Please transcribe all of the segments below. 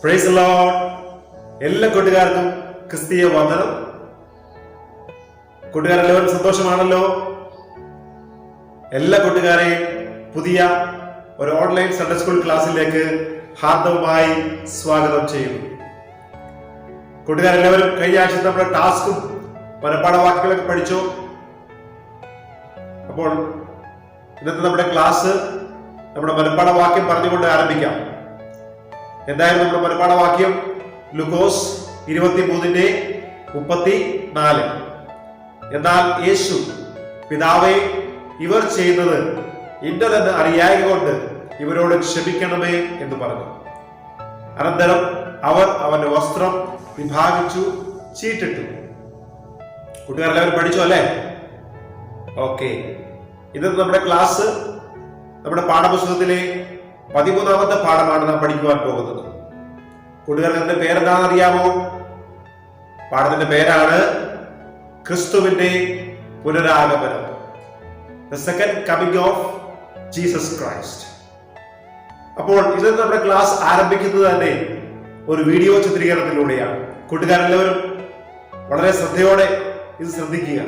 Praise the Lord. എല്ലാ കൂട്ടുകാർക്കും ക്രിസ്തീയ വന്ദനം. കൂട്ടുകാരെല്ലാവരും സന്തോഷമാണല്ലോ. എല്ലാ കൂട്ടുകാരെയും പുതിയ ഒരു ഓൺലൈൻ സൺഡേ സ്കൂൾ ക്ലാസ്സിലേക്ക് ഹാർദവമായി സ്വാഗതം ചെയ്യുന്നു. കൂട്ടുകാരെല്ലാവരും കഴിഞ്ഞ ആഴ്ച നമ്മുടെ ടാസ്കും മനപ്പാഠവാക്യങ്ങളൊക്കെ പഠിച്ചു. അപ്പോൾ ഇന്നത്തെ നമ്മുടെ ക്ലാസ് നമ്മുടെ മനപ്പാഠവാക്യം പറഞ്ഞുകൊണ്ട് ആരംഭിക്കാം. എന്തായാലും നമ്മുടെ മനപ്പാഠവാക്യം ലൂക്കോസ് 23:34. എന്നാൽ യേശു പിതാവേ, ഇവർ ചെയ്യുന്നത് ഇന്നതെന്ന് അറിയായ കൊണ്ട് ഇവരോട് ക്ഷമിക്കണമേ എന്ന് പറഞ്ഞു. അനന്തരം അവർ അവന്റെ വസ്ത്രം വിഭാഗിച്ചു ചീട്ടിട്ടു. കൂട്ടുകാരെല്ലാവരും പഠിച്ചു അല്ലേ? ഓക്കെ. ഇന്നത്തെ നമ്മുടെ ക്ലാസ് നമ്മുടെ പാഠപുസ്തകത്തിലെ 13ാമത്തെ പാഠമാണ് നാം പഠിക്കുവാൻ പോകുന്നത്. കൂട്ടുകാർക്ക് അതിന്റെ പേരെന്താണെന്ന് അറിയാമോ? പാഠത്തിന്റെ പേരാണ് ക്രിസ്തുവിന്റെ പുനരാഗമനം, the second coming of Jesus Christ. അപ്പോൾ ഇത് നമ്മുടെ ക്ലാസ് ആരംഭിക്കുന്നത് തന്നെ ഒരു വീഡിയോ ചിത്രീകരണത്തിലൂടെയാണ്. കൂട്ടുകാരെല്ലാവരും വളരെ ശ്രദ്ധയോടെ ഇത് ശ്രദ്ധിക്കുക.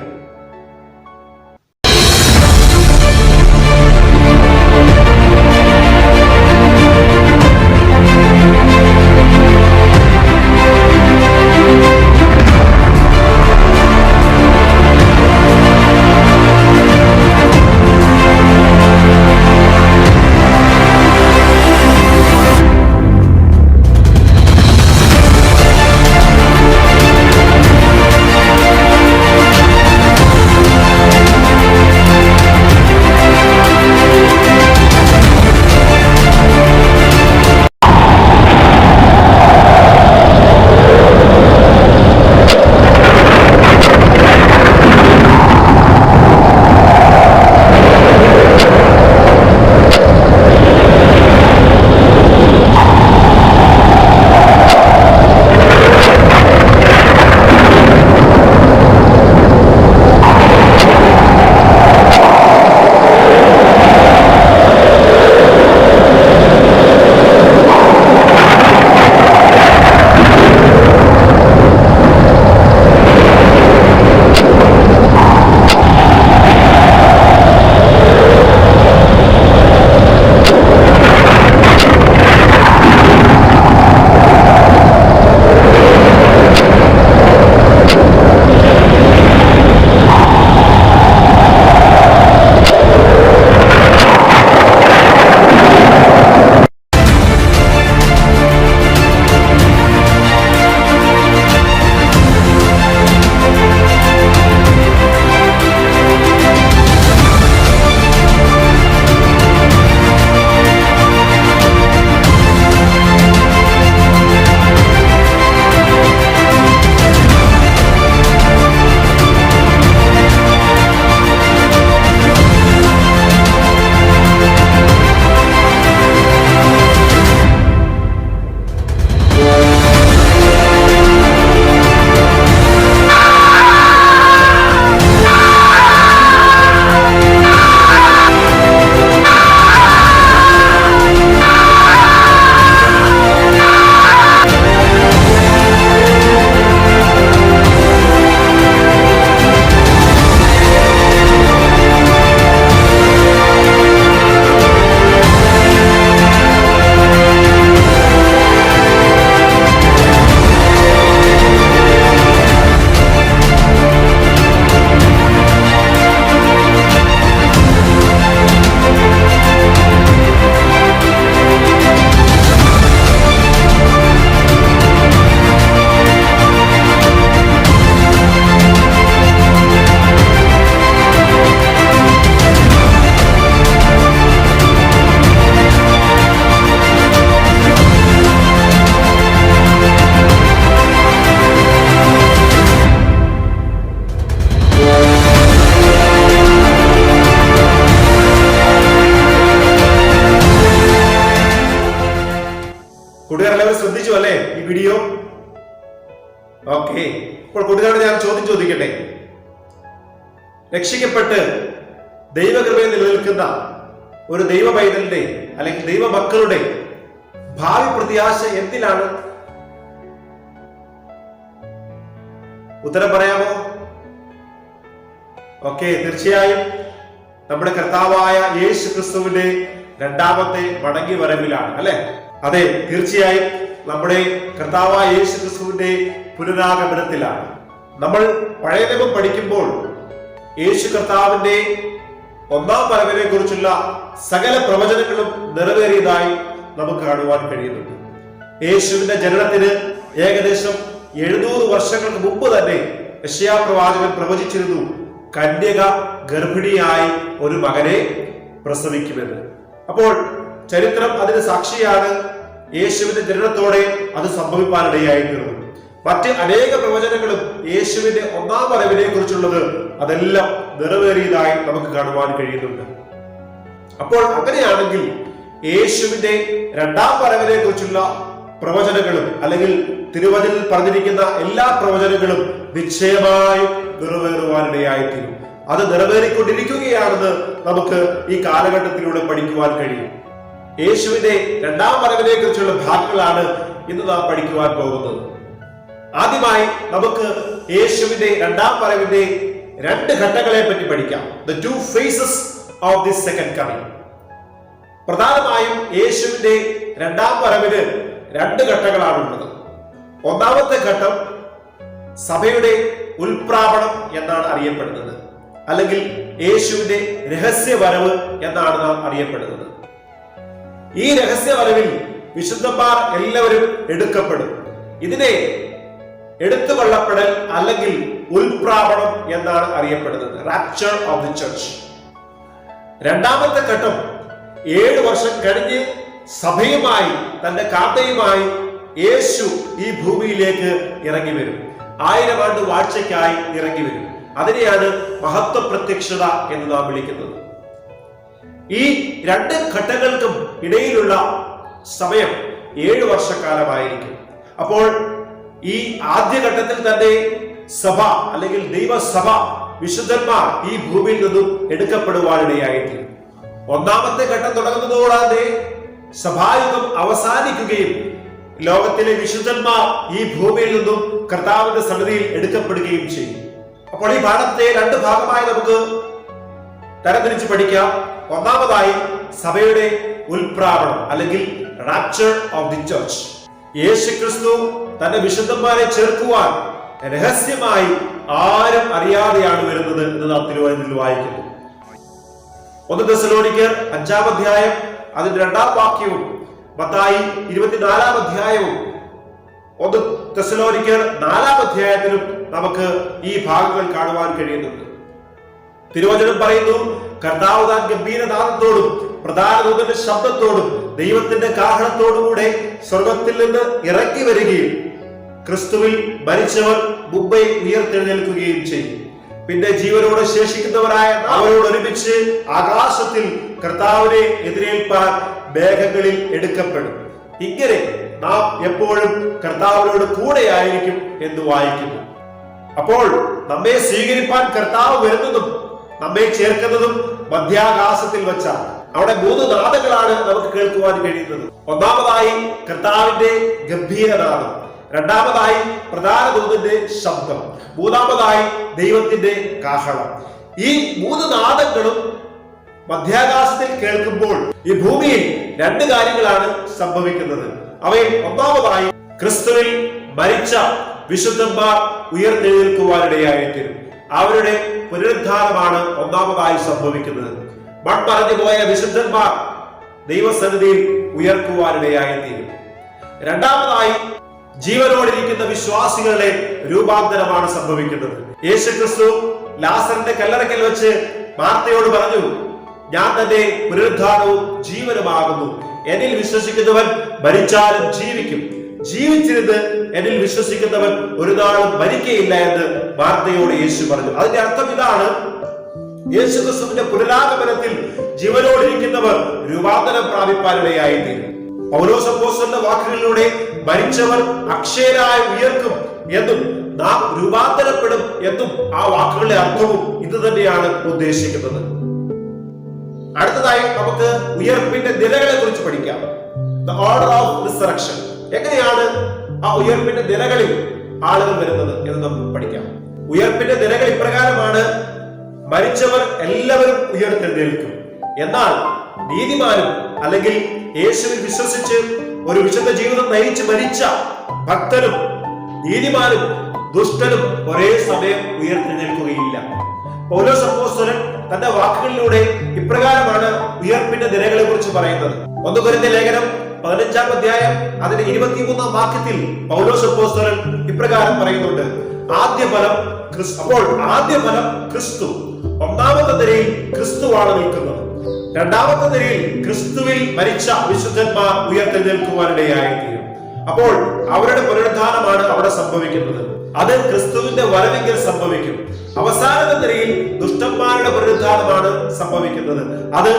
കൂട്ടുകാരെല്ലാവരും ശ്രദ്ധിച്ചു അല്ലേ ഈ വീഡിയോ? ഓക്കെ. ഇപ്പോൾ കൂട്ടുകാരോട് ഞാൻ ചോദ്യം ചോദിക്കട്ടെ. രക്ഷിക്കപ്പെട്ട് ദൈവകൃപയിൽ നിലനിൽക്കുന്ന ഒരു ദൈവ പൈതലിന്റെ അല്ലെങ്കിൽ ദൈവ മക്കളുടെ ഭാവി പ്രത്യാശ എന്തിലാണ് ഉത്തരം പറയാമോ? ഓക്കെ, തീർച്ചയായും നമ്മുടെ കർത്താവായ യേശു ക്രിസ്തുവിന്റെ രണ്ടാമത്തെ മടങ്ങി വരവിലാണ്, അല്ലെ? അതെ, തീർച്ചയായും നമ്മുടെ കർത്താവായ യേശു ക്രിസ്തുവിന്റെ പുനരാഗമനത്തിലാണ്. നമ്മൾ പഴയ നിയമം പഠിക്കുമ്പോൾ യേശു കർത്താവിന്റെ ഒന്നാം വരവിനെ കുറിച്ചുള്ള സകല പ്രവചനങ്ങളും നിറവേറിയതായി നമുക്ക് കാണുവാൻ കഴിയുന്നുണ്ട്. യേശുവിന്റെ ജനനത്തിന് ഏകദേശം 700 വർഷങ്ങൾക്ക് മുമ്പ് തന്നെ യെശയ്യാ പ്രവാചകൻ പ്രവചിച്ചിരുന്നു, കന്യക ഗർഭിണിയായി ഒരു മകനെ പ്രസവിക്കുമെന്ന്. അപ്പോൾ ചരിത്രം അതിന് സാക്ഷിയാണ്. യേശുവിന്റെ ജനനത്തോടെ അത് സംഭവിക്കാനിടയായി തീർന്നു. മറ്റ് അനേക പ്രവചനങ്ങളും യേശുവിന്റെ ഒന്നാം വരവിനെ കുറിച്ചുള്ളത് അതെല്ലാം നിറവേറിയതായി നമുക്ക് കാണുവാൻ കഴിയുന്നുണ്ട്. അപ്പോൾ അങ്ങനെയാണെങ്കിൽ യേശുവിന്റെ രണ്ടാം വരവിനെ കുറിച്ചുള്ള പ്രവചനങ്ങളും അല്ലെങ്കിൽ തിരുവചനത്തിൽ പറഞ്ഞിരിക്കുന്ന എല്ലാ പ്രവചനങ്ങളും നിശ്ചയമായും നിറവേറുവാനിടയായിത്തീരും. അത് നിറവേറിക്കൊണ്ടിരിക്കുകയാണെന്ന് നമുക്ക് ഈ കാലഘട്ടത്തിലൂടെ പഠിക്കുവാൻ കഴിയും. യേശുവിന്റെ രണ്ടാം വരവിനെ കുറിച്ചുള്ള ഭാഗങ്ങളാണ് ഇന്ന് നാം പഠിക്കുവാൻ പോകുന്നത്. ആദ്യമായി നമുക്ക് യേശുവിന്റെ രണ്ടാം വരവിന്റെ 2 ഘട്ടങ്ങളെ പറ്റി പഠിക്കാം. The 2 phases of this second coming. പ്രധാനമായും യേശുവിന്റെ രണ്ടാം വരവിന് 2 ഘട്ടങ്ങളാണുള്ളത്. ഒന്നാമത്തെ ഘട്ടം സഭയുടെ ഉൽപ്രാപണം എന്നാണ് അറിയപ്പെടുന്നത്, അല്ലെങ്കിൽ യേശുവിന്റെ രഹസ്യ വരവ് എന്നാണ് നാം അറിയപ്പെടുന്നത്. ഈ രഹസ്യ വരവിൽ വിശുദ്ധന്മാർ എല്ലാവരും എടുക്കപ്പെടും. ഇതിനെ എടുത്തുകൊള്ളപ്പെടൽ അല്ലെങ്കിൽ ഉൽപ്രാപണം എന്നാണ് അറിയപ്പെടുന്നത്, റാപ്ചർ ഓഫ് ദി ചർച്ച്. രണ്ടാമത്തെ ഘട്ടം 7 വർഷം കഴിഞ്ഞ് സഭയുമായി തന്റെ കാന്തയുമായി യേശു ഈ ഭൂമിയിലേക്ക് ഇറങ്ങി വരും. 1000 ആണ്ട് വാഴ്ചയ്ക്കായി ഇറങ്ങി വരും. അതിനെയാണ് മഹത്വ പ്രത്യക്ഷത എന്ന് നാം വിളിക്കുന്നത്. ഈ 2 ഘട്ടങ്ങൾക്കും ഇടയിലുള്ള സമയം 7 വർഷക്കാലമായിരിക്കും. അപ്പോൾ ഈ ആദ്യഘട്ടത്തിൽ തന്നെ സഭ അല്ലെങ്കിൽ ദൈവസഭ, വിശുദ്ധന്മാർ ഈ ഭൂമിയിൽ നിന്നും എടുക്കപ്പെടുവാനിടയായിത്തീരും. ഒന്നാമത്തെ ഘട്ടം തുടങ്ങുന്നതോടെ സഭായുഗം അവസാനിക്കുകയും ലോകത്തിലെ വിശുദ്ധന്മാർ ഈ ഭൂമിയിൽ നിന്നും കർത്താവിന്റെ സന്നിധിയിൽ എടുക്കപ്പെടുകയും ചെയ്യും. അപ്പോൾ ഈ പാഠത്തെ 2 ഭാഗമായി നമുക്ക് തരംതിരിച്ച് പഠിക്കാം. ഒന്നാമതായി സഭയുടെ ഉൽപ്രാപണം അല്ലെങ്കിൽ റാപ്ചർ ഓഫ് ദി ചർച്ച്. യേശുക്രിസ്തു തന്റെ വിശുദ്ധന്മാരെ ചേർക്കുവാൻ രഹസ്യമായി ആരും അറിയാതെയാണ് വരുന്നത് എന്ന് നാം തിരുവചനത്തിൽ വായിക്കുന്നു. 1 തെസ്സലോനിക്കർ 5-ാം അധ്യായം അതിന്റെ 2-ാം വാക്യവും മത്തായി 24-ാം അധ്യായവും 1 തെസ്സലോനിക്കർ 4-ാം അധ്യായത്തിലും നമുക്ക് ഈ ഭാഗങ്ങൾ കാണുവാൻ കഴിയുന്നുണ്ട്. തിരുവചനം പറയുന്നു, കർത്താവ് താൻ ഗംഭീരനാദത്തോടും പ്രധാന ദൂതന്റെ ശബ്ദത്തോടും ദൈവത്തിന്റെ കാഹളത്തോടുകൂടെ സ്വർഗത്തിൽ നിന്ന് ഇറങ്ങി വരികയും ക്രിസ്തുവിൽ മരിച്ചവർ മുമ്പേ ഉയർത്തെഴുന്നേൽക്കുകയും ചെയ്യും. പിന്നെ ജീവനോടെ ശേഷിക്കുന്നവരായ അവരോട് ഒരുമിച്ച് ആകാശത്തിൽ കർത്താവിനെ എതിരേൽപ്പാൻ മേഘങ്ങളിൽ എടുക്കപ്പെടും. ഇങ്ങനെ നാം എപ്പോഴും കർത്താവിനോട് കൂടെയായിരിക്കും എന്ന് വായിക്കുന്നു. അപ്പോൾ നമ്മെ സ്വീകരിപ്പാൻ കർത്താവ് വരുന്നതും നമ്മെ ചേർക്കുന്നതും മധ്യാകാശത്തിൽ വെച്ചാണ്. അവിടെ 3 നാദങ്ങളാണ് നമുക്ക് കേൾക്കുവാൻ കഴിയുന്നത്. ഒന്നാമതായി കർത്താവിന്റെ ഗംഭീരനാദം, രണ്ടാമതായി പ്രധാന ദൂതന്റെ ശബ്ദം, മൂന്നാമതായി ദൈവത്തിന്റെ കാഹളം. ഈ 3 നാദങ്ങളും മധ്യാകാശത്തിൽ കേൾക്കുമ്പോൾ ഈ ഭൂമിയിൽ 2 കാര്യങ്ങളാണ് സംഭവിക്കുന്നത്. അവയിൽ ഒന്നാമതായി ക്രിസ്തുവിൽ മരിച്ച വിശുദ്ധന്മാർ ഉയർത്തെഴുന്നേൽക്കുവാനിടയായിത്തീരും. അവരുടെ പുനരുദ്ധാനമാണ് ഒന്നാമതായി സംഭവിക്കുന്നത്. മൺമറഞ്ഞു പോയ വിശുദ്ധന്മാർ ദൈവസന്നിധിയിൽ ഉയർക്കുവാനിടയായിത്തീരും. രണ്ടാമതായി ജീവനോടിരിക്കുന്ന വിശ്വാസികളുടെ രൂപാന്തരമാണ് സംഭവിക്കുന്നത്. യേശുക്രിസ്തു ലാസറിന്റെ കല്ലറയ്ക്കൽ വെച്ച് മാർത്തയോട് പറഞ്ഞു, ഞാൻ തന്നെ പുനരുദ്ധാനവും ജീവനുമാകുന്നു. എന്നിൽ വിശ്വസിക്കുന്നവൻ മരിച്ചാലും ജീവിക്കും. ജീവിച്ചിരുന്ന് എന്നിൽ വിശ്വസിക്കുന്നവൻ ഒരു നാളും മരിക്കയില്ല എന്ന് മാർത്തയോട് യേശു പറഞ്ഞു. അതിന്റെ അർത്ഥം ഇതാണ്, യേശുക്രിസ്തുവിന്റെ പുനരാഗമനത്തിൽ ജീവനോടിരിക്കുന്നവർ രൂപാന്തരം പ്രാപിപ്പാനിടയായിത്തീരും. പൗലോസ് അപ്പോസ്തലന്റെ വാക്കുകളിലൂടെ മരിച്ചവർ അക്ഷയരായി ഉയർക്കും എന്നും നാം രൂപാന്തരപ്പെടും എന്നും ആ വാക്കുകളുടെ അർത്ഥവും ഇത് തന്നെയാണ് ഉദ്ദേശിക്കുന്നത്. അടുത്തതായി നമുക്ക് ഉയർപ്പിന്റെ നിലകളെ കുറിച്ച് പഠിക്കാം. The order of resurrection. എങ്ങനെയാണ് ആ ഉയർപ്പിന്റെ നിലകളിൽ ആളുകൾ വരുന്നത് എന്ന് നമുക്ക് പഠിക്കാം. ഉയർപ്പിന്റെ നിരകൾ ഇപ്രകാരമാണ്: മരിച്ചവർ എല്ലാവരും ഉയർത്തെഴുന്നേൽക്കും. എന്നാൽ നീതിമാനും അല്ലെങ്കിൽ യേശുവിൽ വിശ്വസിച്ച് ഒരു വിശുദ്ധ ജീവിതം നയിച്ച് മരിച്ച ഭക്തനും നീതിമാനും ദുഷ്ടനും ഒരേ സമയം ഉയർത്തെഴുന്നേൽക്കുകയില്ല. പൗലോസ് അപ്പോസ്തലൻ തന്റെ വാക്കുകളിലൂടെ ഇപ്രകാരമാണ് ഉയർപ്പിന്റെ നിരകളെ കുറിച്ച് പറയുന്നത്. 1 കൊരിന്ത്യർ ലേഖനം 15-ാം അധ്യായം അതിന്റെ 23-ാം വാക്യത്തിൽ പൗലോസ് അപ്പോസ്തലൻ ഇപ്രകാരം പറയുന്നുണ്ട്: അപ്പോൾ ആദ്യ ഫലം ക്രിസ്തു. ഒന്നാമത്തെ നിരയിൽ ക്രിസ്തുവാണ് നിൽക്കുന്നത്. രണ്ടാമത്തെ നിരയിൽ ക്രിസ്തുവിൽ മരിച്ച വിശുദ്ധന്മാർ ഉയർത്തെഴുന്നേൽക്കുവാനിടയായിത്തീരും. അപ്പോൾ അവരുടെ പുനരുദ്ധാനമാണ് അവിടെ സംഭവിക്കുന്നത്. അത് ക്രിസ്തുവിന്റെ വരവിങ്കൽ സംഭവിക്കും. അവസാനത്തെ നിരയിൽ ദുഷ്ടന്മാരുടെ പുനരുദ്ധാനമാണ് സംഭവിക്കുന്നത്. അത്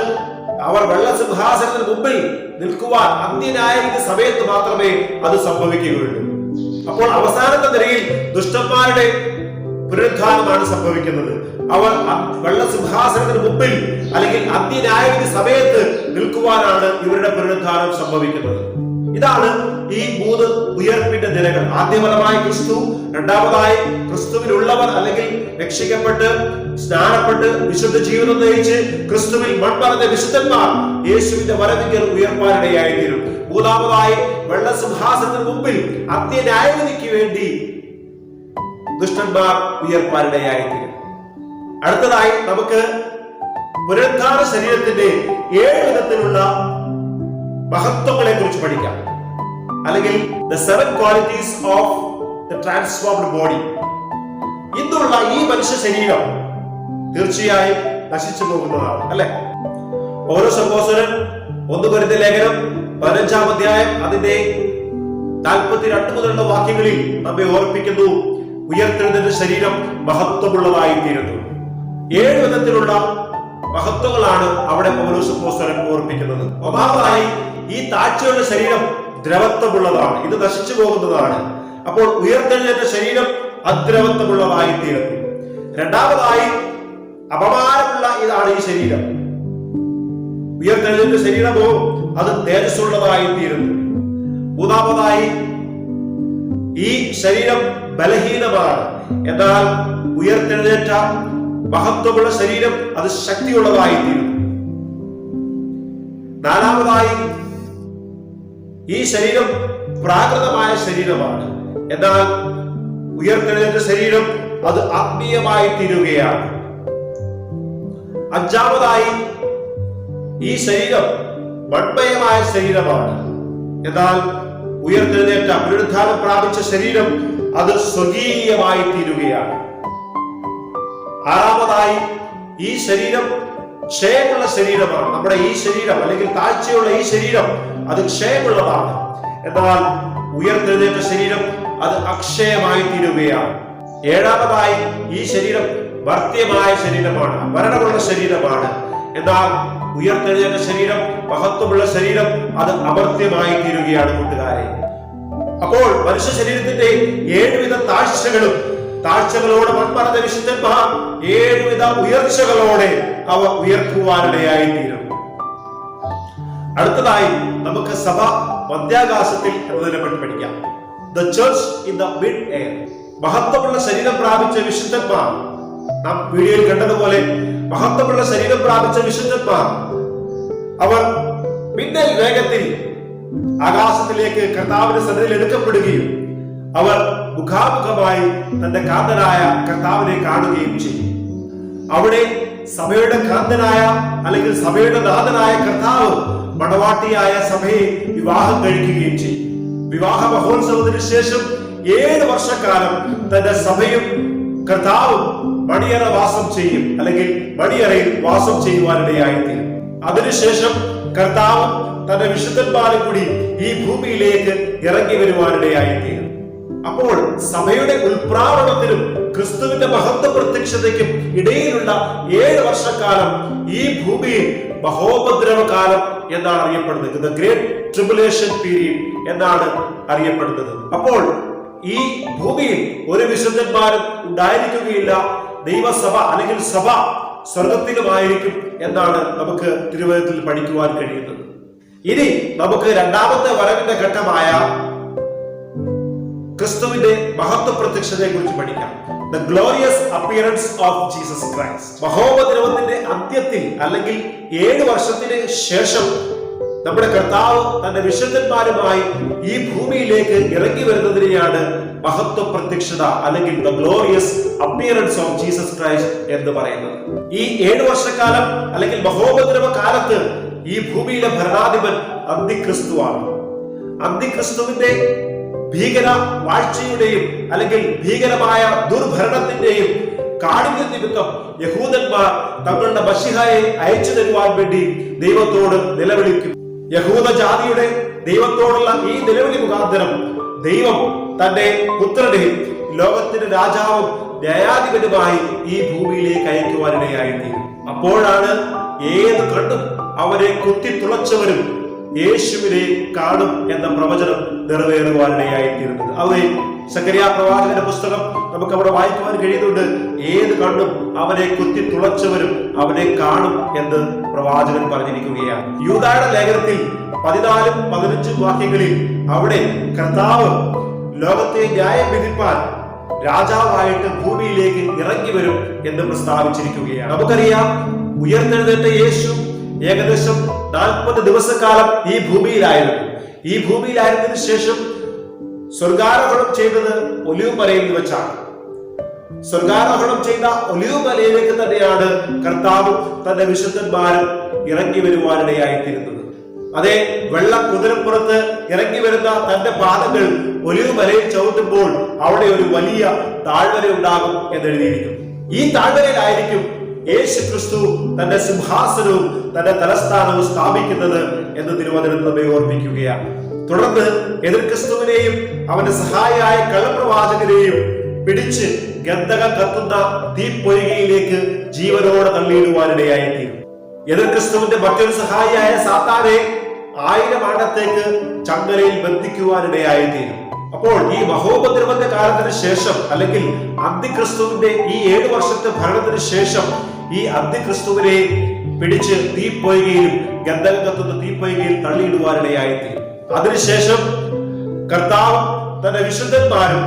അവർ വെള്ളസിംഹാസനത്തിന് മുമ്പിൽ നിൽക്കുവാൻ അന്ത്യന്യായവിധി സമയത്ത് മാത്രമേ അത് സംഭവിക്കുകയുള്ളൂ. അപ്പോൾ അവസാനത്തെ നിരയിൽ ദുഷ്ടന്മാരുടെ പുനരുദ്ധാനമാണ് സംഭവിക്കുന്നത്. അവർ വെള്ളസിംഹാസനത്തിന് മുമ്പിൽ അല്ലെങ്കിൽ അന്ത്യന്യായവിധി സമയത്ത് നിൽക്കുവാനാണ് ഇവരുടെ പുനരുദ്ധാനം സംഭവിക്കുന്നത്. ഇതാണ് ഈ 3 ഉയർപ്പിന്റെ നിരകൾ. ആദ്യഫലമായി ക്രിസ്തു, രണ്ടാമതായി ക്രിസ്തുവിലുള്ളവർ അല്ലെങ്കിൽ രക്ഷിക്കപ്പെട്ട് സ്നാനപ്പെട്ട് വിശുദ്ധ ജീവിതം നയിച്ച് ക്രിസ്തുവിൽ മൺമറഞ്ഞ വിശുദ്ധന്മാർ യേശുവിന്റെ വരവിങ്കൽ ഉയർപ്പാനിടയായിത്തീരും. മൂന്നാമതായി വെള്ളസിംഹാസനത്തിന് മുമ്പിൽ അന്ത്യന്യായവിധിക്ക് വേണ്ടി ദുഷ്ടന്മാർ ഉയർപ്പാനിടയായിത്തീരും. അടുത്തതായി നമുക്ക് പുനരുദ്ധാന ശരീരത്തിന്റെ 7 വിധത്തിലുള്ള മഹത്വങ്ങളെ കുറിച്ച് പഠിക്കാം, അല്ലെങ്കിൽ the 7 qualities of the transformed body. ഇന്നുള്ള ഈ മനുഷ്യ ശരീരം തീർച്ചയായും നശിച്ചു പോകുന്നതാണ്, അല്ലെ? പൗലോസ് അപ്പോസ്തലൻ 1 കൊരിന്ത്യർ ലേഖനം 15-ാം അധ്യായം അതിന്റെ 42 മുതലുള്ള വാക്യങ്ങളിൽ നമ്മെ ഓർപ്പിക്കുന്നു: ഉയർത്തെഴുന്നേറ്റ ശരീരം മഹത്വമുള്ളതായി തീരുന്നു. 7 വിധത്തിലുള്ള മഹത്വങ്ങളാണ് അവിടെ പൗലോസ് അപ്പോസ്തലൻ ഓർപ്പിക്കുന്നത്. ഒന്നാമതായി ഈ താഴ്ചയുള്ള ശരീരം ദ്രവത്വമുള്ളതാണ്, ഇത് നശിച്ചു പോകുന്നതാണ്. അപ്പോൾ ഉയർത്തെഴുന്നേറ്റ ശരീരം അദ്രവത്വമുള്ളതായി തീരുന്നു. രണ്ടാമതായി അപമാനമുള്ള ഇതാണ് ഈ ശരീരം. ഉയർത്തെഴുന്നേറ്റ ശരീരമോ അത് തേജസ്സുള്ളതായി തീരുന്നു. മൂന്നാമതായി ഈ ശരീരം ബലഹീനമാണ്, എന്നാൽ ഉയർത്തെഴുന്നേറ്റ മഹത്വമുള്ള ശരീരം അത് ശക്തിയുള്ളതായി തീരുന്നു. നാലാമതായി ഈ ശരീരം പ്രാകൃതമായ ശരീരമാണ്, എന്നാൽ ഉയർത്തെഴുന്നേറ്റ ശരീരം അത് ആത്മീയമായി തീരുകയാണ്. അഞ്ചാമതായി ഈ ശരീരം മൺമയമായ ശരീരമാണ്, എന്നാൽ ഉയർത്തെഴുന്നേറ്റ പുനരുദ്ധാനം പ്രാപിച്ച ശരീരം അത് സ്വകീയമായി തീരുകയാണ്. ആറാമതായി ഈ ശരീരം ക്ഷയമുള്ള ശരീരമാണ്. നമ്മുടെ ഈ ശരീരം അല്ലെങ്കിൽ താഴ്ചയുള്ള ഈ ശരീരം അത് ക്ഷയമുള്ളതാണ്, എന്നാൽ ഉയർത്തെഴുന്നേറ്റ ശരീരം അത് അക്ഷയമായി തീരുകയാണ്. ഏഴാമതായി ഈ ശരീരം മർത്യമായ ശരീരമാണ്, മരണമുള്ള ശരീരമാണ്, എന്നാൽ ഉയർത്തെഴുന്നേറ്റ ശരീരം മഹത്വമുള്ള ശരീരം അത് അമർത്യമായി തീരുകയാണ്. കൂട്ടുകാരെ, അപ്പോൾ മനുഷ്യ ശരീരത്തിന്റെ 7 വിധ താഴ്ചകളോടെ മൺമറഞ്ഞ വിശുദ്ധന്മാർ 7 വിധ ഉയർച്ചകളോടെ അവ ഉയർത്തുവാനിടയായി തീരും. അടുത്തതായി നമുക്ക് സഭ മധ്യാകാശത്തിൽ എന്നതിനെ പറ്റി പഠിക്കാം. The church in the mid air. മഹത്വമുള്ള ശരീരം പ്രാപിച്ച വിശുദ്ധന്മാർ, നാം വീഡിയോയിൽ കണ്ടതുപോലെ മഹത്വമുള്ള ശരീരം പ്രാപിച്ച വിശുദ്ധന്മാർ അവർ മിന്നൽ വേഗത്തിൽ ആകാശത്തിലേക്ക് കർത്താവിന്റെ സന്നിധിയിൽ എടുക്കപ്പെടുകയും അവർ മുഖാമുഖമായി തന്റെ കാന്തനായ കർത്താവിനെ കാണുകയും ചെയ്യും. അവിടെ സഭയുടെ കാന്തനായ അല്ലെങ്കിൽ സഭയുടെ നാഥനായ കർത്താവ് മണവാട്ടിയായ സഭയെ വിവാഹം കഴിക്കുകയും ചെയ്യും. വിവാഹ മഹോത്സവത്തിന് ശേഷം 7 വർഷക്കാലം തന്റെ സഭയും കർത്താവും മണിയറ വാസം ചെയ്യും, അല്ലെങ്കിൽ മണിയറയിൽ വാസം ചെയ്യുവാനിടയായിത്തീരും. അതിനുശേഷം കർത്താവ് തന്റെ വിശുദ്ധന്മാരും കൂടി ഈ ഭൂമിയിലേക്ക് ഇറങ്ങി വരുവാനിടയായിത്തീരും. അപ്പോൾ സഭയുടെ ഉൾപ്രാവണത്തിനും ക്രിസ്തുവിന്റെ മഹത്വ പ്രത്യക്ഷതയ്ക്കും ഇടയിലുള്ള 7 വർഷക്കാലം ഈ ഭൂമിയിൽ മഹോപദ്രവകാലം എന്നാണ് അറിയപ്പെടുന്നത്. ദ ഗ്രേറ്റ് ട്രിബുലേഷൻ പീരീഡ് എന്നാണ് അറിയപ്പെടുന്നത്. അപ്പോൾ ഈ ഭൂമിയിൽ ഒരു വിശുദ്ധന്മാരും ഉണ്ടായിരിക്കുകയില്ല. ദൈവസഭ അല്ലെങ്കിൽ സഭ സ്വർഗത്തിലുമായിരിക്കും എന്നാണ് നമുക്ക് തിരുവചനത്തിൽ പഠിക്കുവാൻ കഴിയുന്നത്. ഇനി നമുക്ക് രണ്ടാമത്തെ വരവിന്റെ ഘട്ടമായ ക്രിസ്തുവിന്റെ മഹത്വ പ്രത്യക്ഷതയെ കുറിച്ച് പഠിക്കാം. The glorious appearance of Jesus Christ. മഹോപദ്രവത്തിന്റെ അന്ത്യത്തിൽ അല്ലെങ്കിൽ 7 വർഷത്തിന് ശേഷം നമ്മുടെ കർത്താവ് തന്റെ വിശുദ്ധന്മാരുമായി ഈ ഭൂമിയിലേക്ക് ഇറങ്ങി വരുന്നതിനെയാണ് മഹത്വ പ്രത്യക്ഷത അല്ലെങ്കിൽ the glorious appearance of Jesus Christ എന്ന് പറയുന്നത്. ഈ 7 വർഷക്കാലം അല്ലെങ്കിൽ മഹോപദ്രവ കാലത്ത് ഈ ഭൂമിയിലെ ഭരണാധിപൻ അന്തിക്രിസ്തുവാണ്. അന്തിക്രിസ്തുവിന്റെ ഭീകര വാഴ്ചയുടെയും അല്ലെങ്കിൽ ഭീകരമായ ദുർഭരണത്തിന്റെയും കാഠിന്യ നിമിത്തം യഹൂദന്മാർ തങ്ങളുടെ മശിഹയെ അയച്ചു തരുവാൻ വേണ്ടി ദൈവത്തോട് നിലവിളിക്കും. യഹൂദ ജാതിയുടെ ദൈവത്തോടുള്ള ഈ നിലവിളി മുഖാന്തരം ദൈവം തന്റെ പുത്രനെ ലോകത്തിന്റെ രാജാവും ന്യായാധിപനുമായി ഈ ഭൂമിയിലേക്ക് അയക്കുവാനിടയായിത്തീരും. അപ്പോഴാണ് ഏത് കണ്ടും അവരെ കുത്തിത്തുളച്ചവരും യേശുവിനെ കാണും എന്ന പ്രവചനം നിറവേറുവാനിടയായിത്തീരുന്നത്. അത് സക്കറിയ പ്രവാചകന്റെ പുസ്തകം നമുക്ക് അവിടെ വായിക്കുവാൻ കഴിയുന്നുണ്ട്. ഏത് കണ്ടും അവനെ കുത്തിത്തുളച്ചവരും അവനെ കാണും എന്ന് പ്രവാചകൻ പറഞ്ഞിരിക്കുകയാണ്. യൂദായുടെ ലേഖനത്തിൽ 14-15 വാക്യങ്ങളിൽ അവിടെ കർത്താവ് ലോകത്തെ ന്യായം വിധിപ്പാൻ രാജാവായിട്ട് ഭൂമിയിലേക്ക് ഇറങ്ങി വരും എന്ന് പ്രസ്താവിച്ചിരിക്കുകയാണ്. നമുക്കറിയാം, ഉയർത്തെഴുന്നേറ്റ യേശു ഏകദേശം 40 ദിവസക്കാലം ഈ ഭൂമിയിലായിരുന്നു. ഈ ഭൂമിയിലായിരുന്നതിന് ശേഷം സ്വർഗാരോഹണം ചെയ്തത് ഒലിവ് മലയിൽ വെച്ചാണ്. സ്വർഗാരോഹണം ചെയ്ത ഒലിവ് മലയിലേക്ക് തന്നെയാണ് കർത്താവ് തന്റെ വിശുദ്ധന്മാരും ഇറങ്ങി വരുവാനിടയായിത്തീരുന്നത്. അതേ വെള്ള കുതിരപ്പുറത്ത് ഇറങ്ങി വരുന്ന തന്റെ പാദങ്ങൾ ഒലിവ് മലയിൽ ചവിട്ടുമ്പോൾ അവിടെ ഒരു വലിയ താഴ്വര ഉണ്ടാകും എന്നെഴുതിയിരിക്കും. ഈ താഴ്വരയിലായിരിക്കും യേശു ക്രിസ്തു തന്റെ സിംഹാസനവും തന്റെ തലസ്ഥാനവും സ്ഥാപിക്കുന്നത് എന്ന് തിരുവചനം നമ്മെ ഓർമ്മിക്കുകയാണ്. തുടർന്ന് എതിർ ക്രിസ്തുവിനെയും അവന്റെ സഹായിയായ കള്ളപ്രവാചകനെയും പിടിച്ച് ഗന്ധകം കത്തുന്ന തീപ്പൊയ്കയിലേക്ക് ജീവനോടെ തള്ളിയിടുവാനിടയായിത്തീരും. എതിർ ക്രിസ്തുവിന്റെ മറ്റൊരു സഹായിയായ സാത്താനെ 1000 ആണ്ടത്തേക്ക് ചങ്ങലയിൽ ബന്ധിക്കുവാനിടയായിത്തീരും. അപ്പോൾ ഈ മഹോപദ്രവന്റെ കാലത്തിന് ശേഷം അല്ലെങ്കിൽ അന്തിക്രിസ്തുവിന്റെ ഈ 7 വർഷത്തെ ഭരണത്തിന് ശേഷം ഈ അന്തിക്രിസ്തുവിനെ പിടിച്ച് തീപ്പൊയ്കയിലും ഗന്ധകം കത്തുന്ന തീപ്പൊയ്കയിൽ തള്ളിയിടുവാനിടയായിത്തീരും. അതിനുശേഷം കർത്താവ് തന്റെ വിശുദ്ധന്മാരും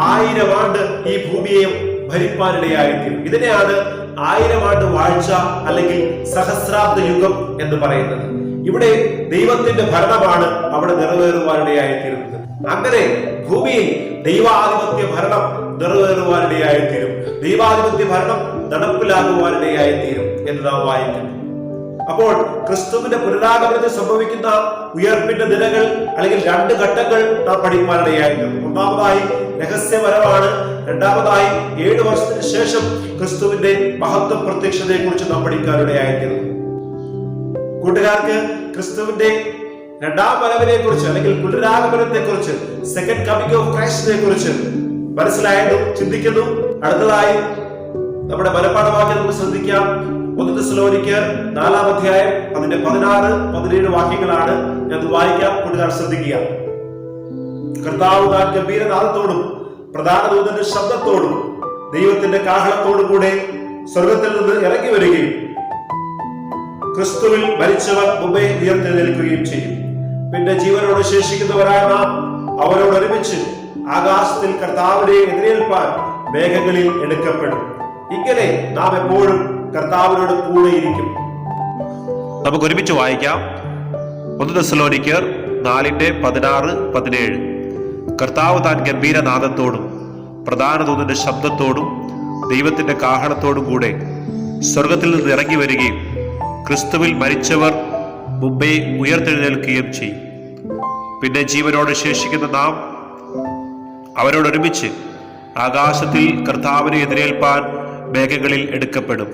1000 ആണ്ട് ഈ ഭൂമിയെ ഭരിപ്പാനിടയായിത്തീരും. ഇതിനെയാണ് 1000 ആണ്ട് വാഴ്ച അല്ലെങ്കിൽ സഹസ്രാബ്ദ യുഗം എന്ന് പറയുന്നത്. ഇവിടെ ദൈവത്തിന്റെ ഭരണമാണ് അവിടെ നിറവേറുവാനിടയായിത്തീരുന്നത്. അങ്ങനെ ഭൂമിയിൽ ദൈവാധിപത്യ ഭരണം നിറവേറുവാനിടയായിത്തീരും. ദൈവാധിപത്യ ഭരണം നടപ്പിലാകുവാനിടയായിത്തീരും എന്ന് നാം വായിക്കുന്നു. അപ്പോൾ ക്രിസ്തുവിന്റെ പുനരാഗമനത്തിൽ സംഭവിക്കുന്ന ഉയർപ്പിന്റെ ദിനങ്ങൾ അല്ലെങ്കിൽ 2 ഘട്ടങ്ങൾ നാം പഠിപ്പാനിടയായിത്തീരും. ഒന്നാമതായി രഹസ്യപരമാണ്. രണ്ടാമതായി 7 വർഷത്തിന് ശേഷം ക്രിസ്തുവിന്റെ മഹത്വ പ്രത്യക്ഷതയെ കുറിച്ച് നാം പഠിക്കാനിടയായിത്തീരും. കൂട്ടുകാർക്ക് ക്രിസ്തുവിന്റെ 2ാം വരവിനെ കുറിച്ച് അല്ലെങ്കിൽ പുനരാഗമനത്തെ കുറിച്ച് സെക്കൻഡ് കമ്മിങ് ഓഫ് ക്രൈസ്റ്റിനെ കുറിച്ച് മനസ്സിലായെന്നും ചിന്തിക്കുന്നു. അടുത്തതായി നമ്മുടെ മനപ്പാഠവാക്യം നമുക്ക് ശ്രദ്ധിക്കാം. 1 തെസ്സലോനിക്കർ 4-ാം അധ്യായം അതിന്റെ 16-17 വാക്യങ്ങളാണ് ഞാൻ വായിക്കാം. കൂട്ടുകാർ ശ്രദ്ധിക്കുക. കർത്താവ് താൻ ഗംഭീരനാദത്തോടും പ്രധാന ദൂതന്റെ ശബ്ദത്തോടും ദൈവത്തിന്റെ കാഹളത്തോടും കൂടെ സ്വർഗത്തിൽ നിന്ന് ഇറങ്ങി വരികയും ക്രിസ്തുവിൽ മരിച്ചവർ മുമ്പേ ഉയർത്തെഴുന്നേൽക്കുകയും ചെയ്യും. പിന്നെ ജീവനോട് ശേഷിക്കുന്നവരായ നാം അവരോട് ഒരുമിച്ച് ആകാശത്തിൽ കർത്താവിനെ എതിരേൽപ്പാൻ മേഘങ്ങളിൽ എടുക്കപ്പെടും. ഇങ്ങനെ നാം എപ്പോഴും കർത്താവിനോട് കൂടെയിരിക്കും. നമുക്ക് ഒരുമിച്ച് വായിക്കാം. 1 തെസ്സലോനിക്കർ 4:16-17. കർത്താവ് താൻ ഗംഭീരനാദത്തോടും പ്രധാന ദൂതന്റെ ശബ്ദത്തോടും ദൈവത്തിന്റെ കാഹളത്തോടും കൂടെ സ്വർഗത്തിൽ നിന്ന് ഇറങ്ങി വരികയും ക്രിസ്തുവിൽ മരിച്ചവർ മുമ്പേ ഉയർത്തെഴുന്നേൽക്കുകയും ചെയ്യും. പിന്നെ ജീവനോട് ശേഷിക്കുന്ന നാം അവരോടൊരുമിച്ച് ആകാശത്തിൽ കർത്താവിനെ എതിരേൽപ്പാൻ മേഘങ്ങളിൽ എടുക്കപ്പെടും.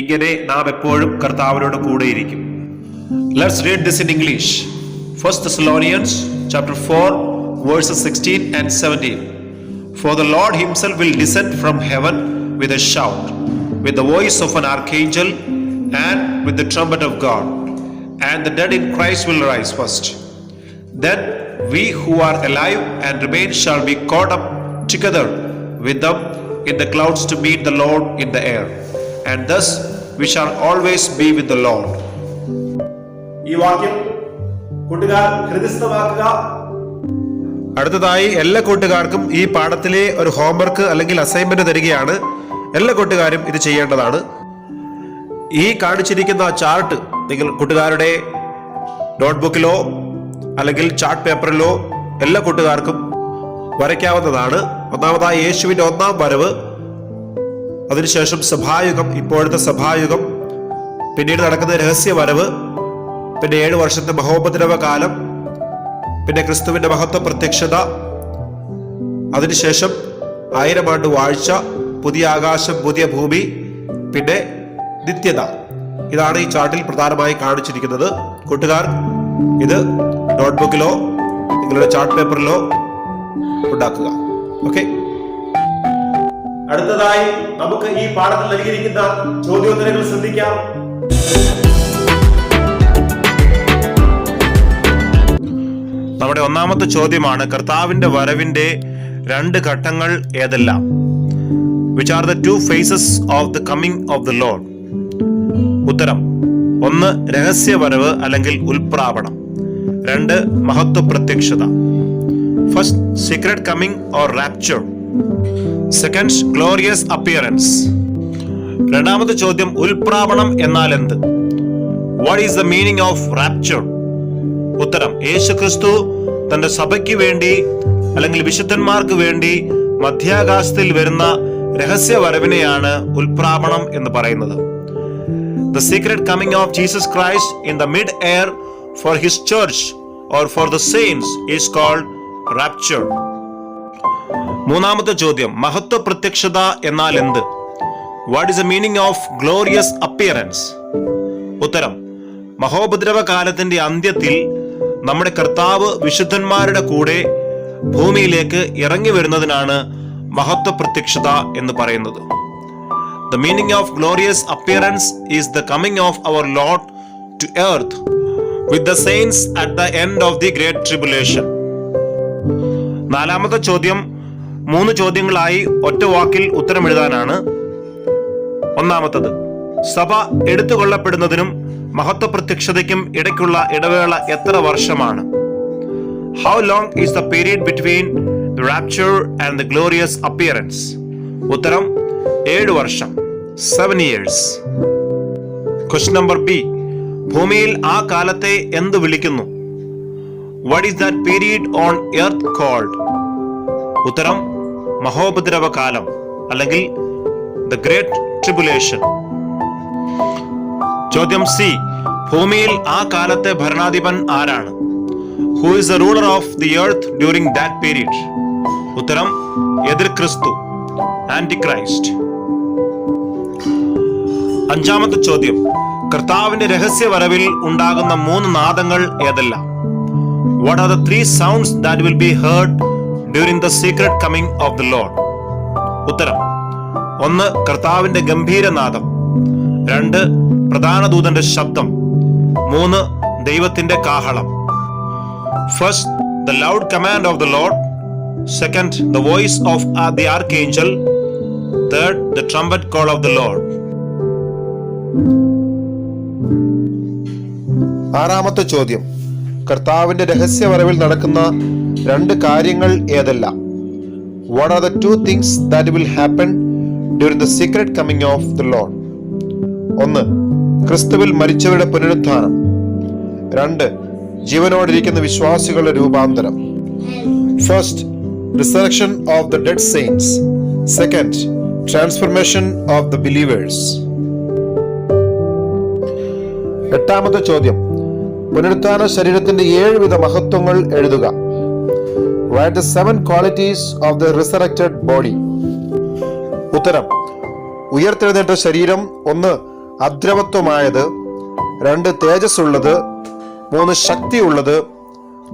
ഇങ്ങനെ നാം എപ്പോഴും കർത്താവിനോട് കൂടെയിരിക്കും. Let's read this in English. 1 Thessalonians chapter 4 verses 16 and 17. For the Lord himself will descend from heaven with a shout, with the voice of an archangel, and with the trumpet of God, and the dead in Christ will rise first. Then we who are alive and remain shall be caught up together with them in the clouds to meet the Lord in the air, and thus we shall always be with the Lord. ഈ വാക്യം കൂട്ടുകാർ ഹൃദയസ്ഥമാക്കുക. അടുത്തതായി എല്ലാ കൂട്ടുകാർക്കും ഈ പാഠത്തിലെ ഒരു homework അല്ലെങ്കിൽ assignment തരികയാണ്. എല്ലാ കൂട്ടുകാരും ഇത് ചെയ്യേണ്ടതാണ്. ഈ കാണിച്ചിരിക്കുന്ന ചാർട്ട് നിങ്ങൾ കൂട്ടുകാരുടെ നോട്ട്ബുക്കിലോ അല്ലെങ്കിൽ ചാർട്ട് പേപ്പറിലോ എല്ലാ കൂട്ടുകാർക്കും വരയ്ക്കാവുന്നതാണ്. ഒന്നാമതായി യേശുവിന്റെ ഒന്നാം വരവ്, അതിനുശേഷം സഭായുഗം, ഇപ്പോഴത്തെ സഭായുഗം, പിന്നീട് നടക്കുന്ന രഹസ്യ വരവ്, പിന്നെ 7 വർഷത്തെ മഹോപദ്രവ കാലം, പിന്നെ ക്രിസ്തുവിന്റെ മഹത്വ പ്രത്യക്ഷത, അതിനുശേഷം 1000 ആണ്ട് വാഴ്ച, പുതിയ ആകാശം പുതിയ ഭൂമി, പിന്നെ നിത്യത. ഇതാണ് ഈ ചാർട്ടിൽ പ്രധാനമായി കാണിച്ചിരിക്കുന്നത്. കൂട്ടുകാർ ഇത് നോട്ട്ബുക്കിലോ നിങ്ങളുടെ ചാർട്ട് പേപ്പറിലോ ഉണ്ടാക്കുക. ഓക്കെ, അടുത്തതായി നമുക്ക് ഈ പാഠത്തിൽ നൽകിയിരിക്കുന്ന ചോദ്യോത്തരങ്ങൾ ശ്രദ്ധിക്കാം. നമ്മുടെ ഒന്നാമത്തെ ചോദ്യമാണ്, കർത്താവിന്റെ വരവിന്റെ 2 ഘട്ടങ്ങൾ ഏതെല്ലാം? Which are the 2 phases of the coming of the Lord? ഉത്തരം: 1 രഹസ്യവരവ് അല്ലെങ്കിൽ ഉൽപ്രാപണം, 2 മഹത്വ പ്രത്യക്ഷത. First secret coming or rapture, second glorious appearance. രണ്ടാമത്തെ ചോദ്യം, ഉൽപ്രാപണം എന്നാൽ എന്ത്? What is the meaning of rapture? ഉത്തരം: യേശുക്രിസ്തു തന്റെ സഭയ്ക്ക് വേണ്ടി അല്ലെങ്കിൽ വിശുദ്ധന്മാർക്ക് വേണ്ടി മധ്യാകാശത്തിൽ വരുന്ന രഹസ്യ വരവിനെയാണ് ഉൽപ്രാപണം എന്ന് പറയുന്നത്. The secret coming of Jesus Christ in the mid-air for his church or for the saints is called rapture. മൂന്നാമത്തെ ചോദ്യം, മഹത്വ പ്രത്യക്ഷത എന്നാൽ എന്ത്? What is the meaning of glorious appearance? ഉത്തരം: മഹോപദ്രവ കാലത്തിന്റെ അന്ത്യത്തിൽ നമ്മുടെ കർത്താവ് വിശുദ്ധന്മാരുടെ കൂടെ ഭൂമിയിലേക്ക് ഇറങ്ങി വരുന്നതിനാണ് മഹത്വ പ്രത്യക്ഷത എന്ന് പറയുന്നത്. The meaning of glorious appearance is the coming of our Lord to earth with the saints at the end of the great tribulation. നാലാമത്തെ ചോദ്യം 3 ചോദ്യങ്ങളായി ഒറ്റ വാക്കിൽ ഉത്തരം എഴുതാനാണ്. ഒന്നാമത്തത്, സഭ എടുത്തുകൊള്ളപ്പെടുന്നതിനും മഹത്വ പ്രത്യക്ഷതയ്ക്കും ഇടയ്ക്കുള്ള ഇടവേള എത്ര വർഷമാണ്? How long is the period between the rapture and the glorious appearance? ഉത്തരം: 7 വർഷം, 7 years. Question number B, ഭൂമിയിൽ ആ കാലത്തെ എന്ത് വിളിക്കുന്നു? What is that period on earth called? ഉത്തരം: മഹോപദ്രവ കാലം അല്ലെങ്കിൽ the great tribulation. ചോദ്യം C, ഭൂമിയിൽ ആ കാലത്തെ ഭരണാധിപൻ ആരാണ്? Who is the ruler of the earth during that period? ഉത്തരം: എതിർ ക്രിസ്തു, ആന്റിക്രൈസ്റ്റ്. അഞ്ചാമത്തെ ചോദ്യം, കർത്താവിന്റെ രഹസ്യ വരവിൽ ഉണ്ടാകുന്ന 3 നാദങ്ങൾ ഏതെല്ലാം? What are the 3 sounds that will be heard during the secret coming of the Lord? ഉത്തരം: 1 കർത്താവിന്റെ ഗംഭീരനാദം, 2 പ്രധാന ദൂതന്റെ ശബ്ദം, 3 ദൈവത്തിന്റെ കാഹളം. First, the loud command of the Lord. Second, the voice of the archangel. Third, the trumpet call of the Lord. ആറാമത്തെ ചോദ്യം, കർത്താവിന്റെ രഹസ്യവരവിൽ നടക്കുന്ന 2 കാര്യങ്ങൾ ഏതെല്ലാം? What are the 2 things that will happen during the secret coming of the Lord? 1 ക്രിസ്തുവിൽ മരിച്ചവരുടെ പുനരുത്ഥാനം, 2 ജീവനോടിരിക്കുന്ന വിശ്വാസികളുടെ രൂപാന്തരം. First, resurrection of the dead saints. Second, transformation of the believers. എട്ടാമത്തെ ചോദ്യം, പുനരുത്ഥാന ശരീരത്തിന്റെ 7 വിധ മഹത്വങ്ങൾ എഴുതുക. Write the 7 qualities of the resurrected body. ഉത്തരം: ഉയർത്തെഴുന്നേറ്റ ശരീരം 1 അദ്രവത്വമായത്, 2 തേജസ്സുള്ളത്, 3 ശക്തിയുള്ളത്,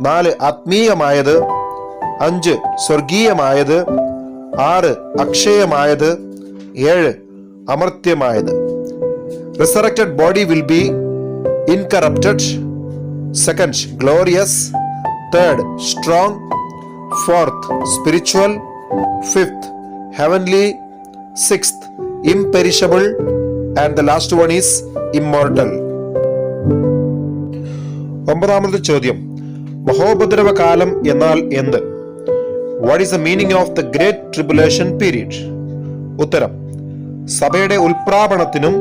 4 ആത്മീയമായത്, 5 സ്വർഗീയമായത്, 6 അക്ഷയമായത്, 7 അമർത്യമായത്. Resurrected body will be incorrupted. Second, glorious. Third, strong. Fourth, spiritual. Fifth, heavenly. Sixth, imperishable. And the last one is immortal. ഒമ്പതാമത്തെ ചോദ്യം, മഹോപദ്രവ കാലം എന്നാൽ എന്ത്? What is the meaning of the great tribulation period? ഉത്തരം: സഭയുടെ ഉൽപ്രാപണത്തിനും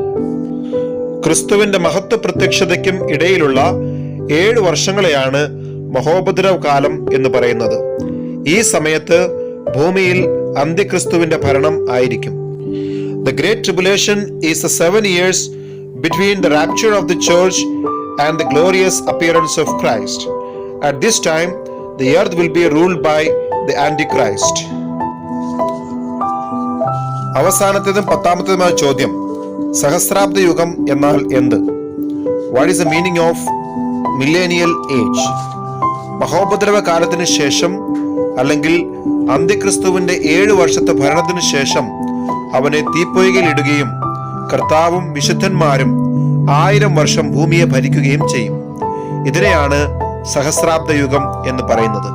ക്രിസ്തുവിന്റെ മഹത്വ പ്രത്യക്ഷതയ്ക്കും ഇടയിലുള്ള 7 വർഷങ്ങളെയാണ് മഹോപദ്രവ കാലം എന്ന് പറയുന്നത്. ഈ സമയത്ത് ഭൂമിയിൽ അന്ത്യക്രിസ്തുവിന്റെ ഭരണം ആയിരിക്കും. The Great Tribulation is the 7 years between the rapture of the church and the glorious appearance of Christ. At this time, the earth will be ruled by the Antichrist. അവസാനത്തേതും 10ാമത്തേതുമായ ചോദ്യം: സഹസ്രാബ്ദ യുഗം എന്നാൽ എന്ത്? What is the meaning of millennial age? മഹോപദ്രവ കാലത്തിന് ശേഷം അല്ലെങ്കിൽ അന്ത്യക്രിസ്തുവിന്റെ 7 വർഷത്തെ ഭരണത്തിന് ശേഷം അവനെ തീപ്പൊയ്കയിൽ ഇടുകയും കർത്താവും വിശുദ്ധന്മാരും 1000 വർഷം ഭൂമിയെ ഭരിക്കുകയും ചെയ്യും. ഇതിനെയാണ് സഹസ്രാബ്ദ യുഗം എന്ന് പറയുന്നത്.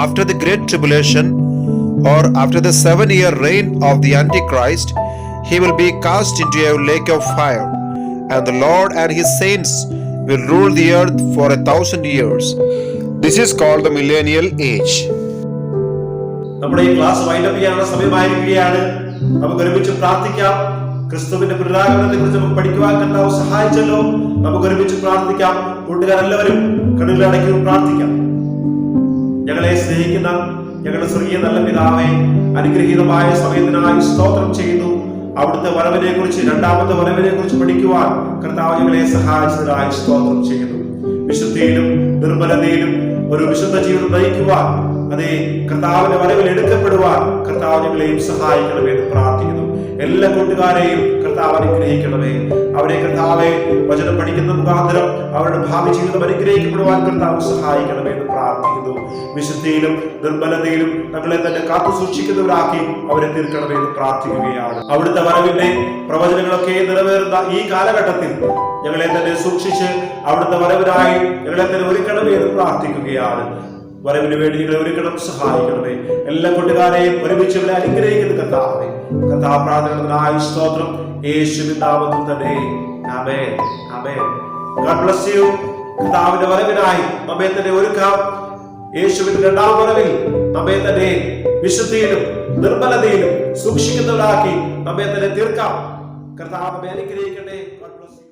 After the great tribulation or after the 7-year reign of the Antichrist, he will be cast into a lake of fire, and the Lord and his saints will rule the earth for 1000 years. This is called the millennial age. നമ്മുടെ ഈ class wind up ചെയ്യാനുള്ള സമയമായിരിക്കുകയാണ്. നമുക്ക് ഒരുമിച്ച് പ്രാർത്ഥിക്കാം. ക്രിസ്തുവിന്റെ പുനരാഗമനത്തെ കുറിച്ച് നമുക്ക് പഠിക്കുവാൻ കർത്താവ് സഹായിച്ചല്ലോ. നമുക്ക് ഒരുമിച്ച് പ്രാർത്ഥിക്കാം. കൂട്ടുകാരെല്ലാവരും കണ്ണുകളടക്കി പ്രാർത്ഥിക്കാം. ഞങ്ങളെ സ്നേഹിക്കുന്ന ഞങ്ങളുടെ സ്വർഗീയ നല്ല പിതാവേ, അനുഗ്രഹീതമായ സമയത്തിനായി സ്തോത്രം ചെയ്യുന്നു. അവിടുത്തെ വരവിനെ കുറിച്ച്, 2ാമത്തെ വരവിനെ കുറിച്ച് പഠിക്കുവാൻ കർത്താവ് ഞങ്ങളെ സഹായിച്ചതിനായി സ്തോത്രം ചെയ്യുന്നു. വിശുദ്ധിയിലും നിർമ്മലതയിലും ഒരു വിശുദ്ധ ജീവിതം നയിക്കുവാൻ, അതേ കർത്താവിന്റെ വരവിൽ എടുക്കപ്പെടുവാൻ കർത്താവ് ഞങ്ങളെയും സഹായിക്കണമെന്ന് പ്രാർത്ഥിക്കുന്നു. എല്ലാ കൂട്ടുകാരെയും കർത്താവ് അനുഗ്രഹിക്കണമേ. അവരെ കർത്താവെ വചനം പഠിക്കുന്ന മുഖാന്തരം അവരുടെ ഭാവി ജീവിതം അനുഗ്രഹിക്കപ്പെടുവാൻ കർത്താവ് സഹായിക്കണമെന്ന് പ്രാർത്ഥിക്കുന്നു. വിശുദ്ധിയിലും നിർമ്മലതയിലും തങ്ങളെ തന്നെ കാത്തു സൂക്ഷിക്കുന്നവരാക്കി അവരെ തീർക്കണമെന്ന് പ്രാർത്ഥിക്കുകയാണ്. അവിടുത്തെ വരവിന്റെ പ്രവചനങ്ങളൊക്കെ നിറവേറുന്ന ഈ കാലഘട്ടത്തിൽ ഞങ്ങളെ തന്നെ സൂക്ഷിച്ച് അവിടുത്തെ വരവിനായി ഞങ്ങളെ തന്നെ ഒരുക്കണമെന്ന് പ്രാർത്ഥിക്കുകയാണ്. വരവിന് വേണ്ടി നിങ്ങളെ ഒരുക്കണം, സഹായിക്കണമേ. എല്ലാ കൂട്ടുകാരെയും ഒരുമിച്ച് ഇവിടെ അനുഗ്രഹിക്കുന്ന കർത്താവേ, കർത്താവ് പ്രാർത്ഥനകളായി സ്തോത്രം. യേശുവിൻ നാമത്തിൽ തന്നെ ആമേൻ, ആമേൻ. God bless you. കർത്താവിന്റെ വരവിനായി നമ്മെ തന്നെ ഒരുക്കാം. യേശുവിന്റെ 2ാം വരവിൽ നമ്മെ തന്നെ വിശുദ്ധിയിലും നിർമ്മലതയിലും സൂക്ഷിക്കുന്നവരാക്കി നമ്മെ തന്നെ തീർക്കാം. കർത്താവ് അനുഗ്രഹിക്കട്ടെ. God bless you.